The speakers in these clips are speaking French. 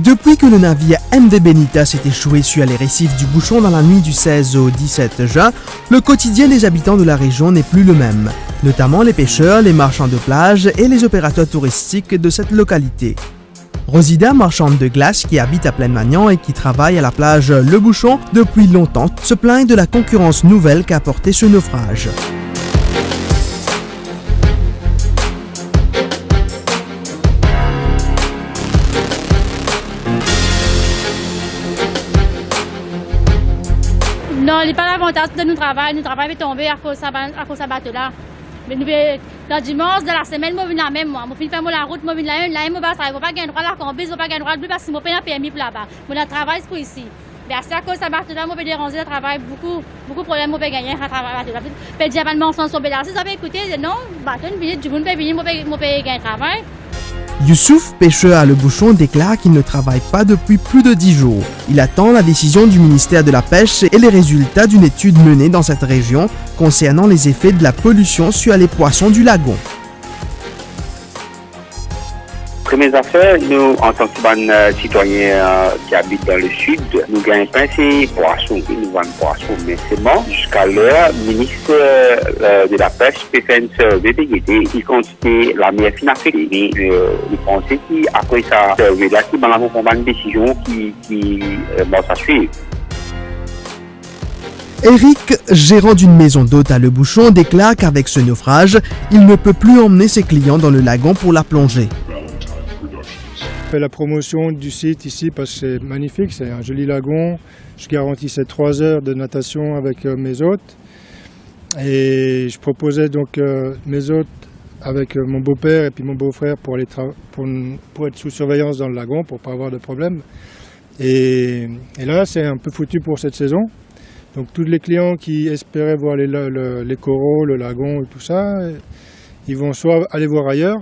Depuis que le navire MV Benita s'est échoué sur les récifs du Bouchon dans la nuit du 16 au 17 juin, le quotidien des habitants de la région n'est plus le même, notamment les pêcheurs, les marchands de plage et les opérateurs touristiques de cette localité. Rosida, marchande de glace qui habite à Plaine-Magnan et qui travaille à la plage Le Bouchon depuis longtemps, se plaint de la concurrence nouvelle qu'a apporté ce naufrage. Non, il n'est pas l'avantage de nous travailler. Nous travaillons est tombé à cause de ce bateau-là. Mais nous, dans dimanche de la semaine, moi, je viens la même, moi. Je finis faire la route, moi, je viens la même, je ne vais pas gagner droit à la combise, je ne vais pas gagner droit à parce que je n'ai pas permis pour là-bas. Moi, je travaille pour ici. Mais c'est à cause de ce bateau-là, moi, je vais déranger le travail. Beaucoup de problèmes, je vais gagner à travailler. Je vais dire, je vais s'en là. Si vous avez écouté, non, le bateau, du monde peut venir, je vais gagner le travail. Youssouf, pêcheur à Le Bouchon, déclare qu'il ne travaille pas depuis plus de 10 jours. Il attend la décision du ministère de la Pêche et les résultats d'une étude menée dans cette région concernant les effets de la pollution sur les poissons du lagon. Premières affaires, nous, en tant que citoyens qui habitent dans le sud, nous gagnons pas ces poissons, nous vendons poissons, mais c'est bon. Jusqu'à l'heure, le ministre de la Pêche peut faire une survey qui continue la meilleure finalité. Mais je pense qu'après ça, survey-là, qui va avoir une décision qui va s'assurer. Eric, gérant d'une maison d'hôtes à Le Bouchon, déclare qu'avec ce naufrage, il ne peut plus emmener ses clients dans le lagon pour la plongée. Je fais la promotion du site ici parce que c'est magnifique, c'est un joli lagon. Je garantissais 3 heures de natation avec mes hôtes. Et je proposais donc mes hôtes avec mon beau-père et puis mon beau-frère pour être sous surveillance dans le lagon, pour ne pas avoir de problème. Et là, c'est un peu foutu pour cette saison. Donc tous les clients qui espéraient voir les coraux, le lagon et tout ça, ils vont soit aller voir ailleurs,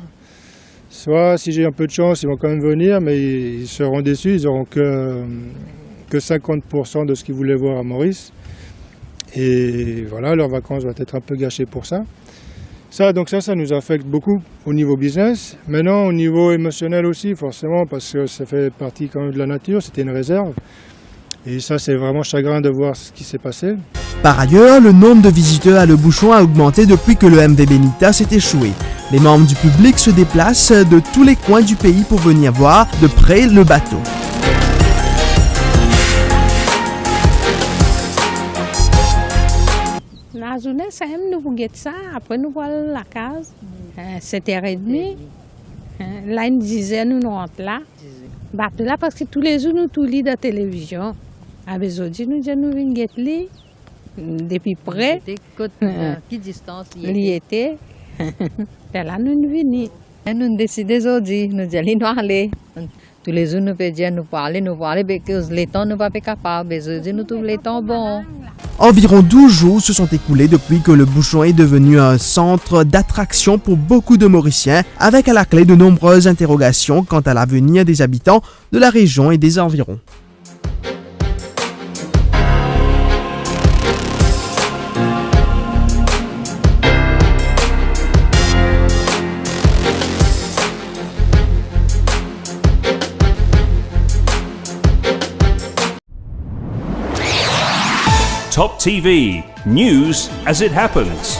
soit si j'ai un peu de chance, ils vont quand même venir, mais ils seront déçus, ils n'auront que 50% de ce qu'ils voulaient voir à Maurice. Et voilà, leurs vacances vont être un peu gâchées pour ça. Ça nous affecte beaucoup au niveau business. Maintenant, au niveau émotionnel aussi, forcément, parce que ça fait partie quand même de la nature, c'était une réserve. Et ça, c'est vraiment chagrin de voir ce qui s'est passé. Par ailleurs, le nombre de visiteurs à Le Bouchon a augmenté depuis que le MV Benita s'est échoué. Les membres du public se déplacent de tous les coins du pays pour venir voir de près le bateau. La journée, c'est nous pour guetter ça. Après, nous voilà la case. 7h30. Là, une dizaine, nous rentrons là. Bateau là, parce que tous les jours, nous tous lis de la télévision. Avec aujourd'hui, nous disons, nous venons guetter depuis près. Quelle distance il était? Et là, nous venons. Nous décidons aujourd'hui, nous allons nous aller. Tous les jours, nous pouvons dire, nous parler, parce que les temps, nous ne sommes pas capables. Aujourd'hui, nous trouvons les temps bons. Environ 12 jours se sont écoulés depuis que Le Bouchon est devenu un centre d'attraction pour beaucoup de Mauriciens, avec à la clé de nombreuses interrogations quant à l'avenir des habitants de la région et des environs. Top TV, news as it happens.